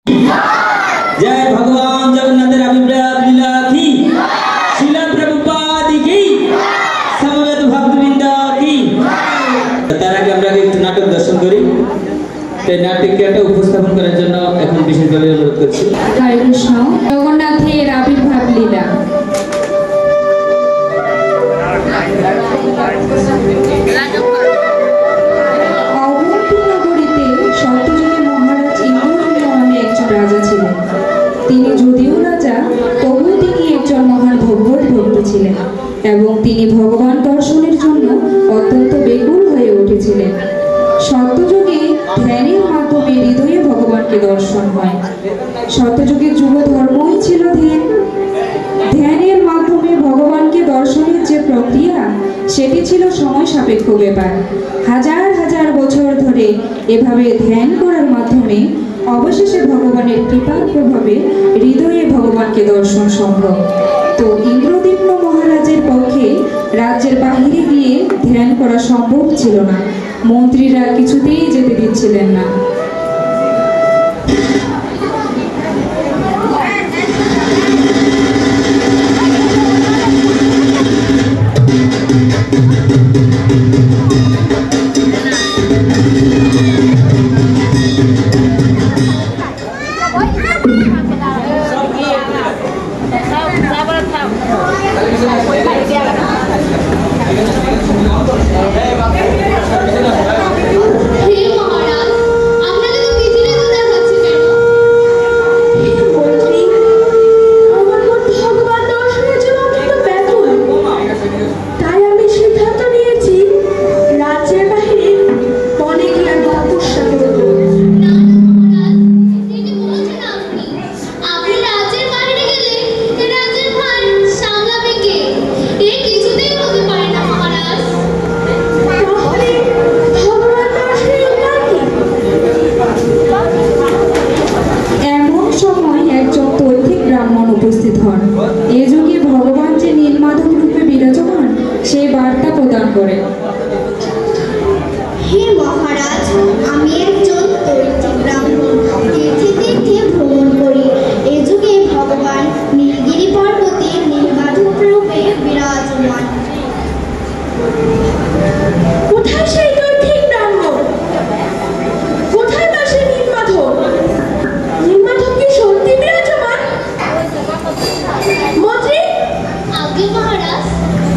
जय भगवान जगन्नाथের আবির্ভাব লীলা কি শিলা প্রভুপাদ কি সমবেত ভক্তবৃন্দ কি তার আগে আমরা একটু নাটক দর্শন করি এই নাটকটা উপস্থাপন করার জন্য এখন বিশেষভাবে অনুরোধ করছি হরে কৃষ্ণ জগন্নাথের আবির্ভাব লীলা অবন্তীনগরীতে সত্যযুগে মহারাজ ইন্দ্রদম্ন নামে একজন রাজা ছিলেন। তিনি যদিও রাজা তবুও তিনি একজন মহান ভগবত ভক্ত ছিলেন এবং তিনি ভগবান দর্শনের জন্য অত্যন্ত বেকুল হয়ে উঠেছিলেন। সত্যযুগে ধ্যানের মাধ্যমে হৃদয়ে ভগবানকে দর্শন হয়। সত্যযুগের যুগ ধর্মই ছিল ধ্যান। ধ্যানের মাধ্যমে ভগবানকে দর্শনের যে প্রক্রিয়া সেটি ছিল সময় সাপেক্ষ ব্যাপার। হাজার হাজার বছর ধরে এভাবে ধ্যান করার মাধ্যমে অবশেষে ভগবানের কৃপার প্রভাবে হৃদয়ে ভগবানকে দর্শন সম্ভব। তো ইন্দ্রদম্ন মহারাজের পক্ষে রাজ্যের বাহিরে গিয়ে ধ্যান করা সম্ভব ছিল না। মন্ত্রীরা কিছুতেই যেতে দিচ্ছিলেন না। উপস্থিত হন। এ যুগে ভগবান যে নীলমাধব রূপে বিরাজমান সেই বার্তা প্রদান করেন। হে মহারাজ, আমি একজন তৈত্রিক ব্রাহ্মণ, তীর্থে তীর্থে ভ্রমণ করি। এ যুগে ভগবান নীলগিরি পর্বতে নীলমাধব রূপে বিরাজমান। কোথায় সেই তৈত্রিক ব্রাহ্মণ? কোথায় তার সেই নীলমাধব? নীলমাধব কি সত্যি বিরাজমান? মন্ত্রী, আগে মহারাজ,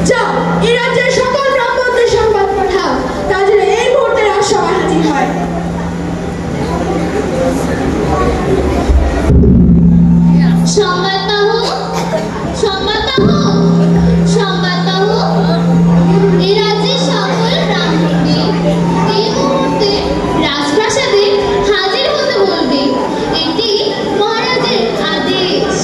যাও এই রাজ্যের সকল ব্রাহ্মণদের সংবাদ পাঠাও, তাদের এই মুহূর্তে রাজসভায় হাজির হয়। সংবাদ পাহো, সংবাদ পাহো, সংবাদ পাহো। এই রাজ্যের সকল ব্রাহ্মণদের এই মুহূর্তে রাজপ্রাসাদে হাজির হতে বলবে। এটি মহারাজের আদেশ।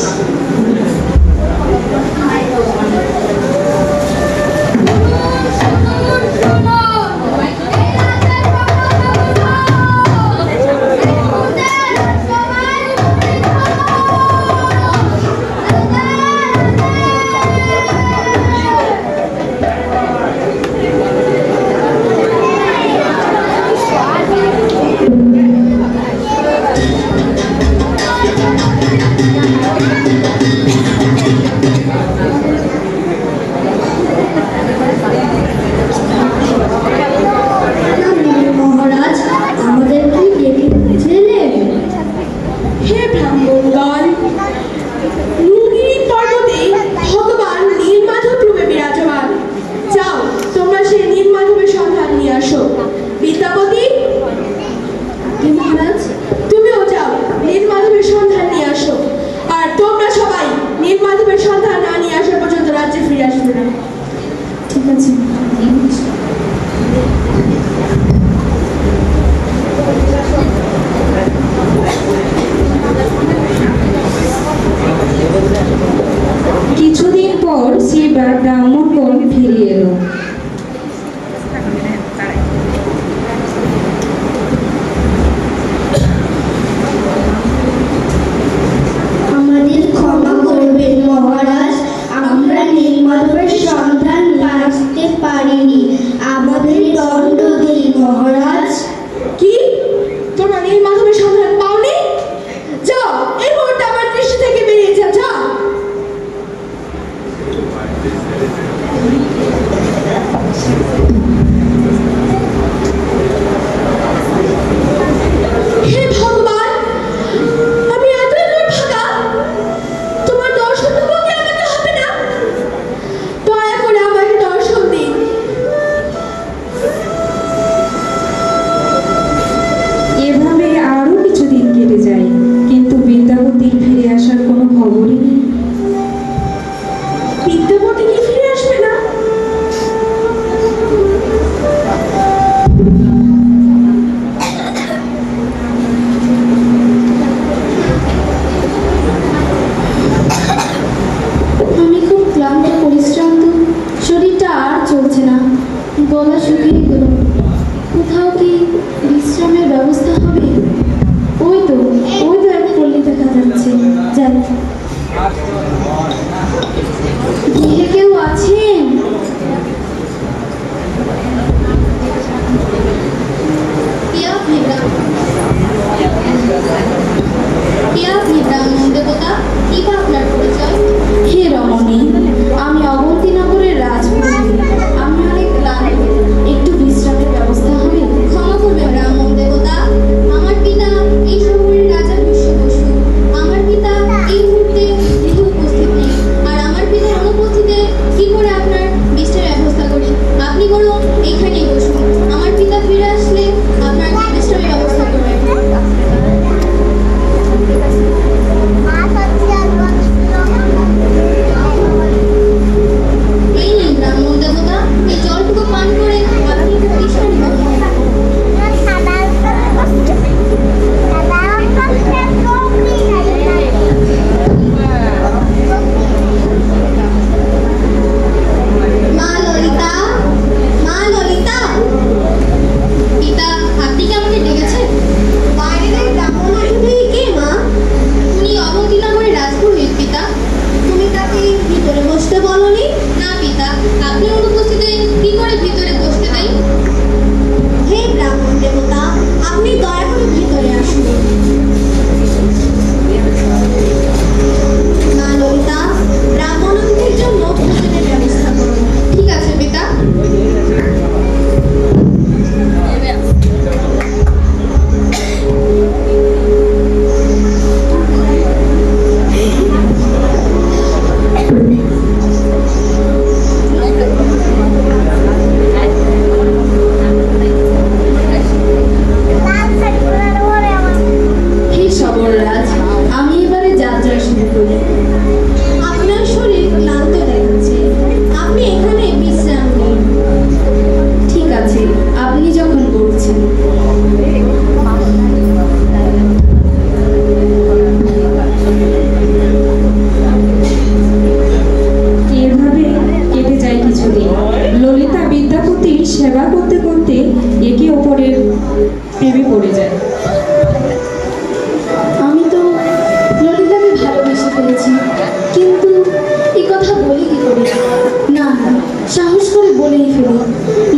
সাহস করে বলেই ফেলি।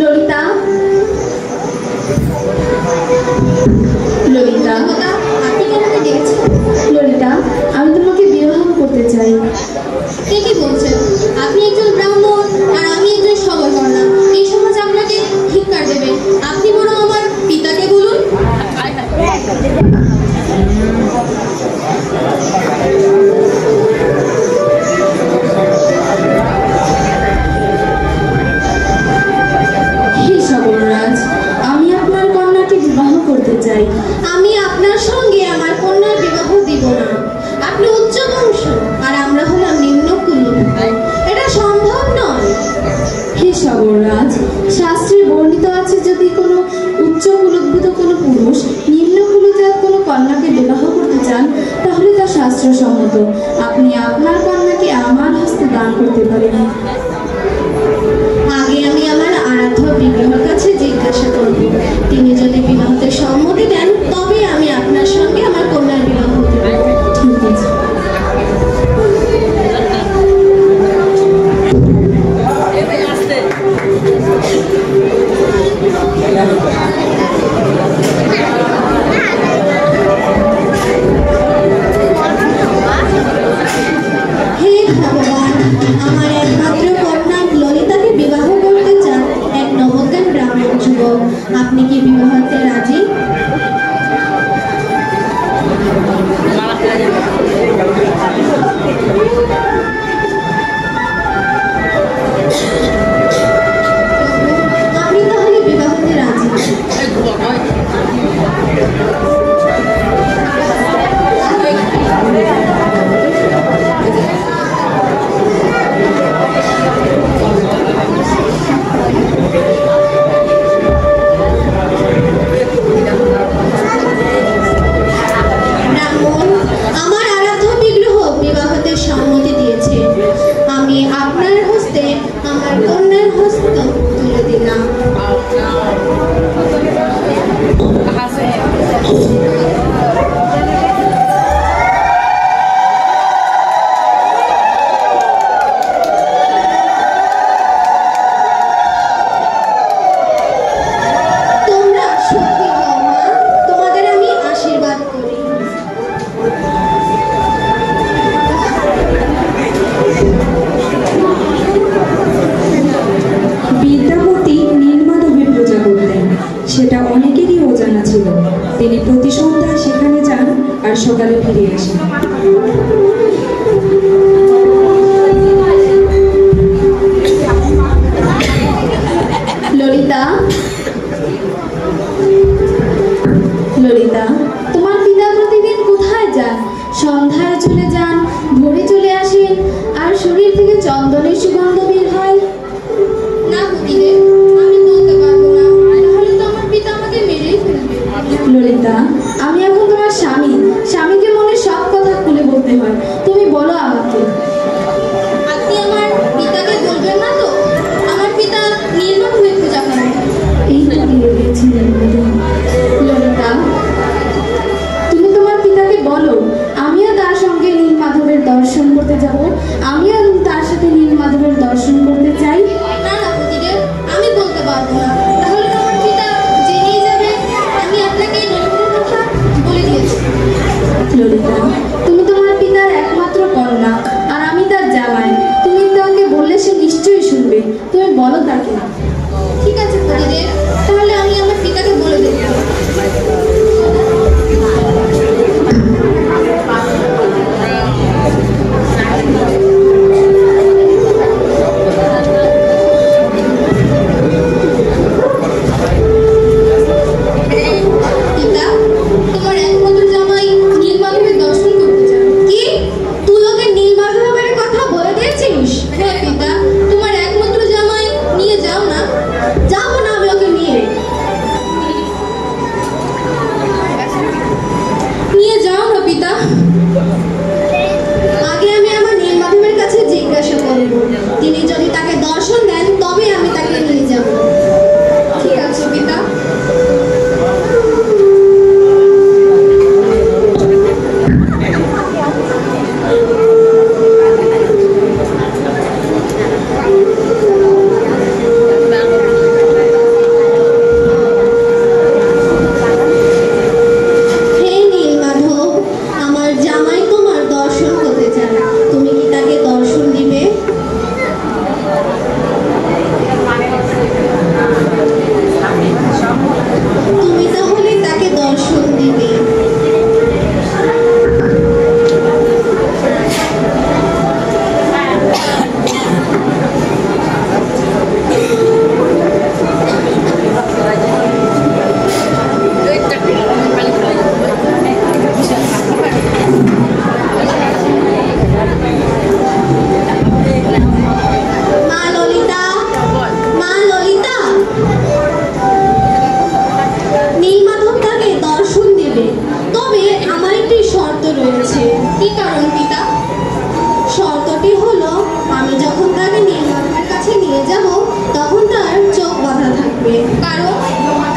ললিতা, ললিতা, আপনি কেন আমাকে ডেকেছেন? ললিতা, আমি তোমাকে বিবাহ করতে চাই। কে কি বলছেন? আপনি একজন ব্রাহ্মণ আর আমি একজন সবল কন্যা। এই সমাজ আপনাকে ধিক্কার দেবে। আপনি বরং আমার পিতাকে বলুন। হে সবলরাজ, আমি আপনার কন্যাকে বিবাহ করতে চাই। আমি আপনার সঙ্গে আমার কন্যার বিবাহ দিব না। আপনি উচ্চ বংশ আর আমরা হলাম নিম্ন কুল। এটা সম্ভব নয়। হে সবলরাজ, শাস্ত্রে বর্ণিত আছে যদি কোনো উচ্চ কুলোদ্ভূত কোনো পুরুষ নিম্ন কুলজাত কোনো কন্যাকে বিবাহ করতে চান তাহলে তা শাস্ত্রসম্মত। আপনি আপনার কন্যাকে আমার হস্তে দান করতে পারেন। আগে আমি আমার আরাধ্য বিগ্রহের কাছে জিজ্ঞাসা করব। তিনি যদি বিবাহতে সম্মতি দেন তবে আমি আপনার সঙ্গে আমার কন্যার বিবাহ দেব। ঠিক আছে। হে ভগবান, আমার একমাত্র কন্যা ললিতাকে বিবাহ করতে চান এক নবজ্ঞান ব্রাহ্মণ যুবক। আপনি কি বিবাহতে রাজি? আপনি তাহলে বিবাহতে রাজি? ব্রাহ্মণ, আমার আরাধ্য বিগ্রহ বিবাহতে সম্মতি দিয়েছে। আমি আপনার হস্তে আমার কন্যার হস্ত তুলে দিলাম। তোমরা সুখী হও মা, তোমাদের আমি আশীর্বাদ করি। বিদ্যাপতি নীলমাধবে পূজা করতেন, সেটা অনেকেরই অজানা ছিল। তিনি প্রতি সন্ধ্যায় সেখানে যান আর সকালে ফিরে আসেন। ললিতা, ললিতা, তোমার পিতা প্রতিদিন কোথায় যান? সন্ধ্যায় চলে যান, ভোরে চলে আসেন, আর শরীর থেকে চন্দনের সুগন্ধ বের হয়। না পুতিদেব, আমি বলতে পারবো না, তাহলে তো আমার পিতা আমাকে মেরেই ফেলবে। ললিতা, আমি এখন তোমার স্বামী। স্বামীকে মনে সব কথা খুলে বলতে হয়। তুমি বলো আমাকে। আপনি আমার পিতাকে বলবেন না তো? আমার পিতা নির্মম হয়ে পূজা করেন। এই তো দিয়ে দিয়েছি ললিতা, তুমি তোমার পিতাকে বলো আমিও তার সঙ্গে নীলমাধবের দর্শন করতে যাব। আমিও তার সাথে নীলমাধবের দর্শন করতে চাই। না না পুতিদেব, আমি বলতে পারবো না, তাহলে তো আমার পিতা জেনেই যাবে আমি আপনাকে নির্মম কথা বলে দিয়েছি। ললিতা, তুমি তোমার পিতার একমাত্র কন্যা আর আমি তার জামাই। তুমি তাকে বললে সে নিশ্চয়ই শুনবে। তুমি বলো তাকে। ঠিক আছে পুতিদেব, তাহলে আমি আমার পিতাকে বলে দেবো। পিতা, তোমার একমাত্র জামাই নীলমাধবের দর্শন করতে চায়। কি? তুই ওকে নীলমাধবের কথা বলে দিয়েছিস? হ্যাঁ পিতা, তোমার একমাত্র জামাই নিয়ে যাও না। যাবো না আমি ওকে নিয়ে।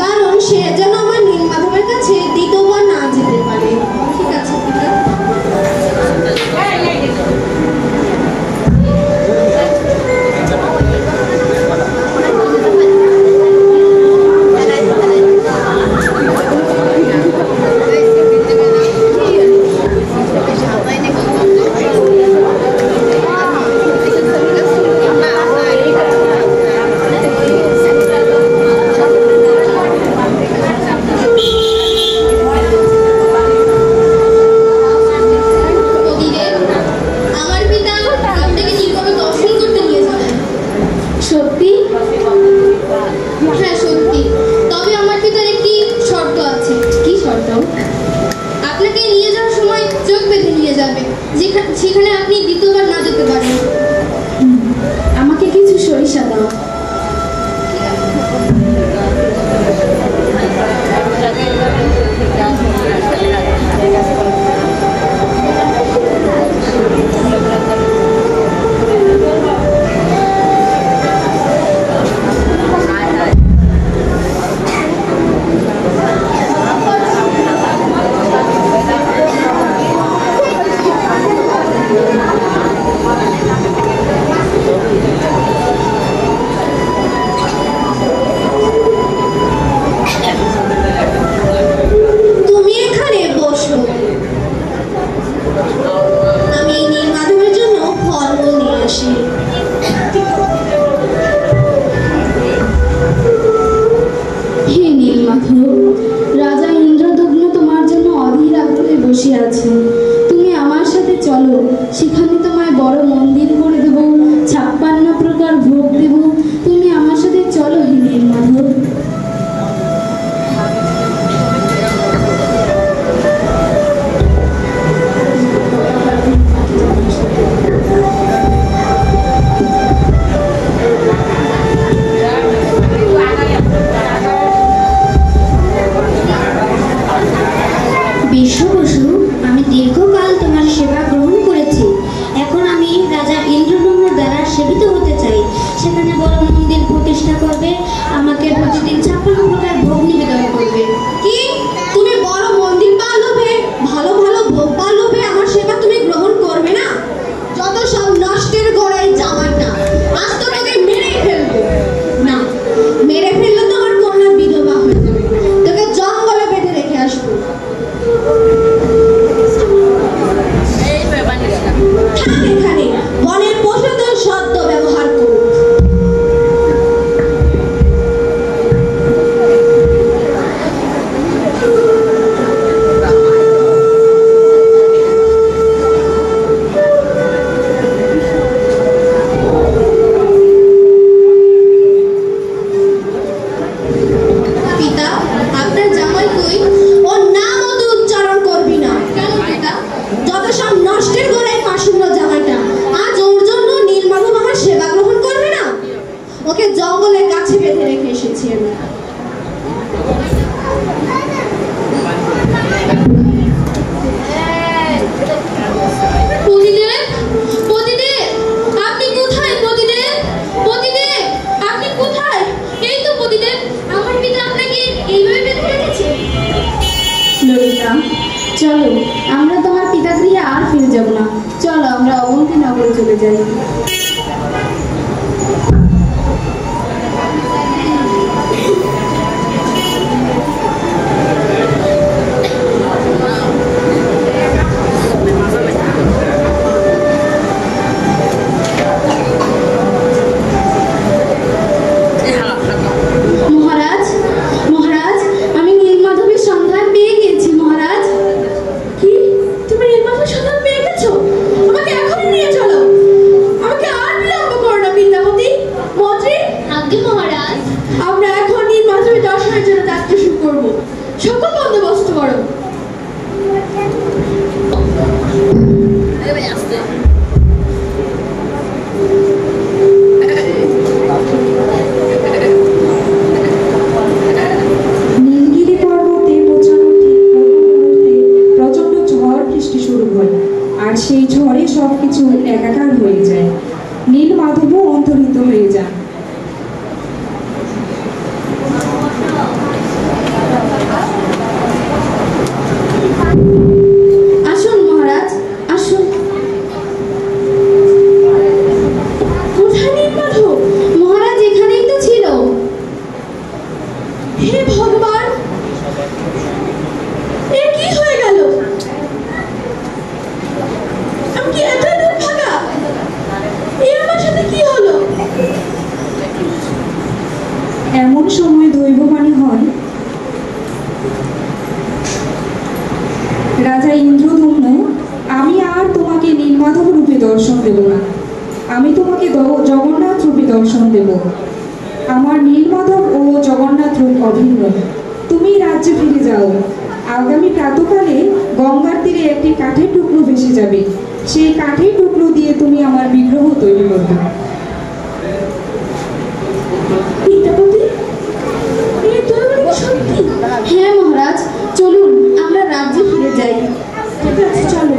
কারণ সে যেন আমার নীলমাধবের কাছে দ্বিতীয়বার না যেতে পারে। ঠিক আছে পিতা। সেখানে আপনি দ্বিতীয়বার না যেতে পারেন। আমাকে কিছু সরিষা দাও। রাজা ইন্দ্রদগ্ন তোমার জন্য অধীর আগ্রহে বসে আছেন। তুমি আমার সাথে চলো, সেখানে তোমায় বড় মন্দির করে দেব, 56 প্রকার ভোগ দেব। তুমি আমার সাথে চলো হে নীলমাধব। বিশ্ববসু, আমি দীর্ঘকাল তোমার সেবা গ্রহণ করেছি। এখন আমি রাজা ইন্দ্রদম্ন দ্বারা সেবিত হতে চাই। সেখানে বড় মন্দির প্রতিষ্ঠা করবে, আমাকে প্রতিদিন 56 প্রকার ভোগ নিবেদন করবে। কি তুমি বড় মন্দির পাওয়ার লোভে, ভালো ভালো ভোগ পাওয়ার লোভে আমার সেবা তুমি গ্রহণ করবে না? যত সব নষ্টের গোড়ায় জামাইটা, আজ তো তোকে মেরেই ফেলবো। না, মেরে ফেললে তো আমার কন্যা বিধবা হয়ে যাবে। তোকে জঙ্গলে বেঁধে রেখে আসবো। এখানে বনের পশুদের শব্দ ব্যবহার করুন। পিতা, আপনার জামাই কই? ওর নাম অত উচ্চারণ করবি না। কেন পিতা? যত সব নষ্টের গোড়ায় পাশুন্য জামাইটা, আজ ওর জন্য নীলমাধব আমার সেবা গ্রহণ করবে না? ওকে জঙ্গলের কাছে বেঁধে রেখে এসেছি আমি। পতিদেব, পতিদেব, আপনি কোথায়? পতিদেব, পতিদেব, আপনি কোথায়? এই তো পতিদেব, আমার পিতা আপনাকে এইভাবে বেঁধে রেখেছে। ললিতা, চলো, আমরা তোমার পিতাগৃহে আর ফিরে যাব না। চলো আমরা অবন্তী নগরে চলে যাই। মহারাজ, মহারাজ, আমি নীলমাধবের সন্ধান পেয়ে গেছি। মহারাজ। কি? তুমি নীলমাধবের সন্ধান পেয়ে গেছো? আমাকে এখনই নিয়ে চলো। আমাকে আর বিলম্ব করো না বিদ্যাপতি। মন্ত্রী। আজ্ঞে মহারাজ। আমরা এখন নীলমাধবের দর্শনের জন্য যাত্রা শুরু করবো। সকল বন্দোবস্ত করো। নীলগিরি পর্বতে পৌঁছানোর ঠিক মুহূর্তে প্রচন্ড ঝড় বৃষ্টি শুরু হয়, আর সেই ঝড়ে সবকিছু একাকার হয়ে যায়। নীলমাধবও অন্তর্হিত হয়ে যান। দর্শন দেব না, আমি তোমাকে জগন্নাথ রূপে দর্শন দেব। আমার নীলমাধব ও জগন্নাথ রূপ অভিন্ন। তুমি রাজ্যে ফিরে যাও। আগামী প্রাতকালে গঙ্গার তীরে একটি কাঠের টুকরো ভেসে যাবে। সেই কাঠের টুকরো দিয়ে তুমি আমার বিগ্রহ তৈরি করবে। হ্যাঁ মহারাজ, চলুন আমরা রাজ্যে ফিরে যাই। ঠিক আছে, চলো।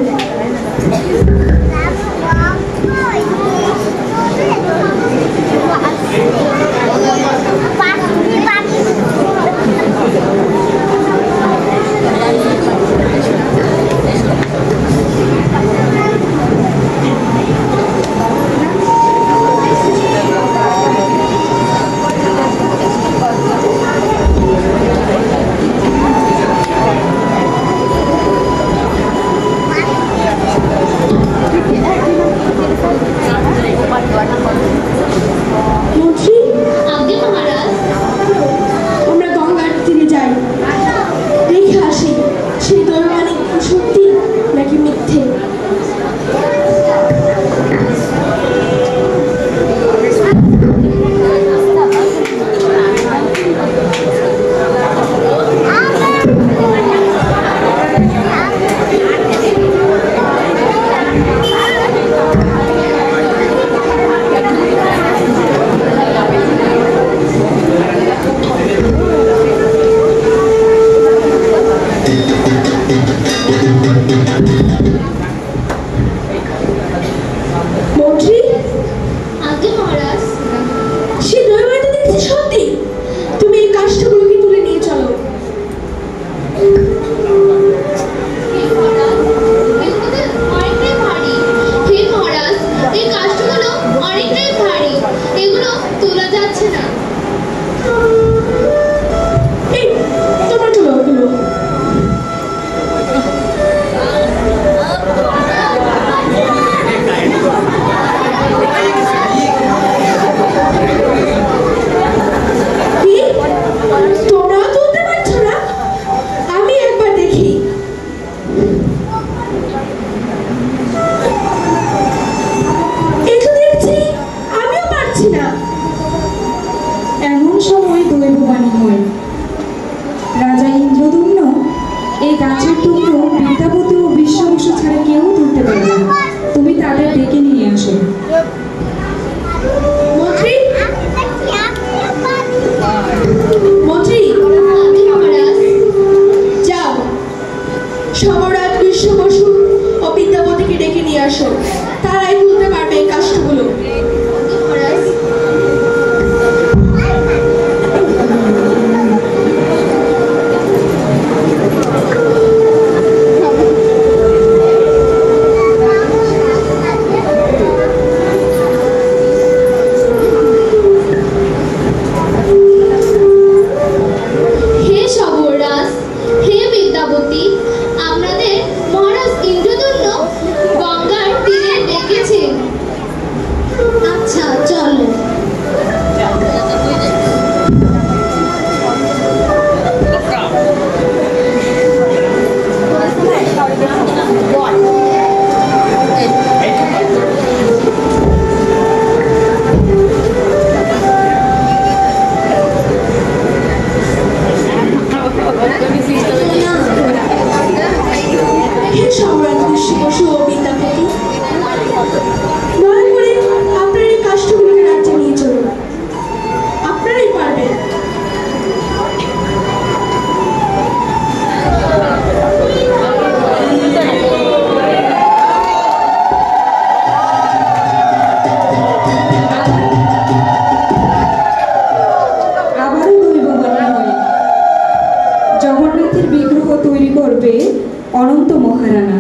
অনন্ত মহারানা।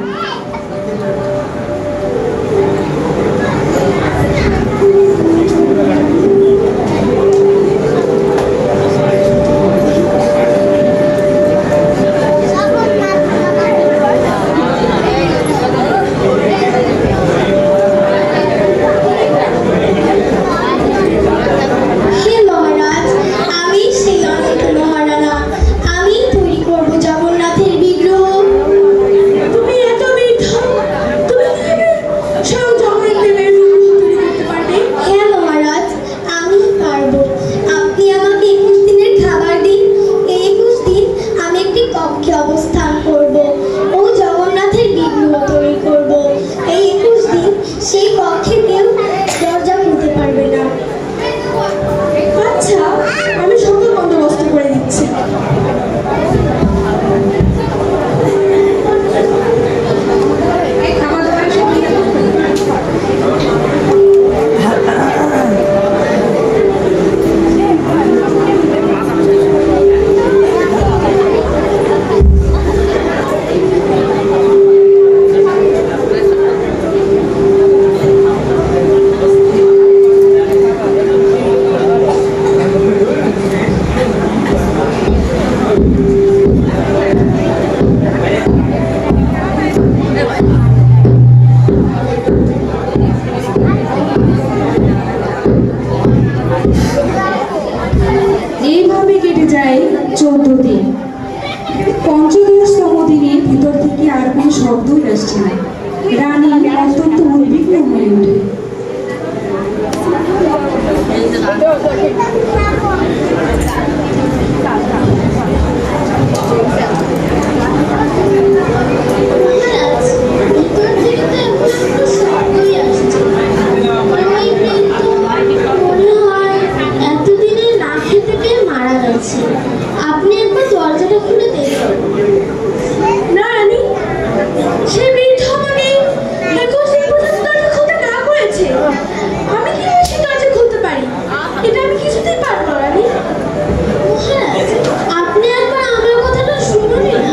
এইভাবে কেটে যায় 14 দিন। পঞ্চদশতম দিনের ভিতর থেকে আর কোনো শব্দই আসছে না। রানী অত্যন্ত উদ্বিগ্ন হয়ে ওঠে। আপনি একবার দরজাটা খুলে দেখুন। না রানী, সে বৃদ্ধ আমাকে এখন সেই পর্যন্ত দরজা খুলতে না করেছে। আমি কি সে দরজা খুলতে পারি? এটা আমি কিছুতেই পারবো না রানী। মহারাজ, আপনি একবার আমার কথাটা শুনুন না।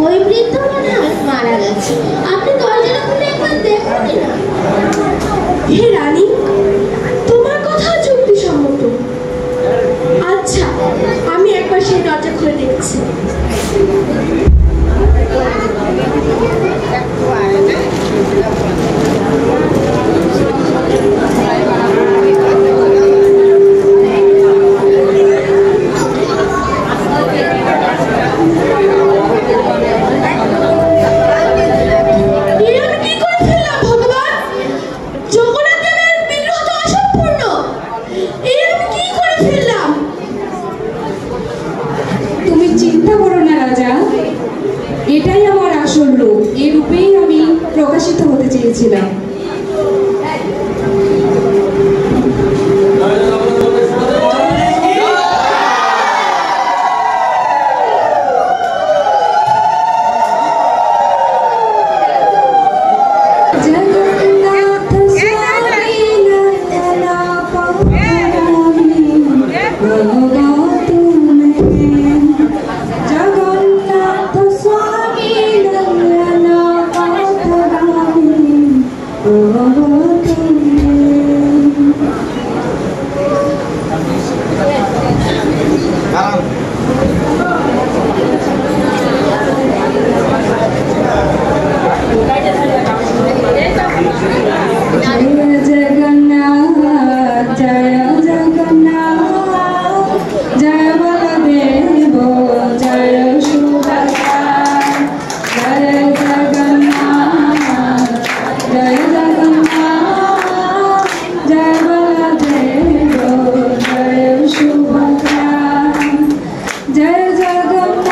ওই বৃদ্ধ মনে হয় মারা গেছে। আপনি দরজাটা খুলে একবার দেখুন না। হে রানী, তোমার কথা যুক্তিসম্মত। আচ্ছা, আমি একবার সেই দরজা খুলে দেখছি। এটাই আমার আসল রূপ। এই রূপেই আমি প্রকাশিত হতে চেয়েছিলাম। জয় জগন্নাথ।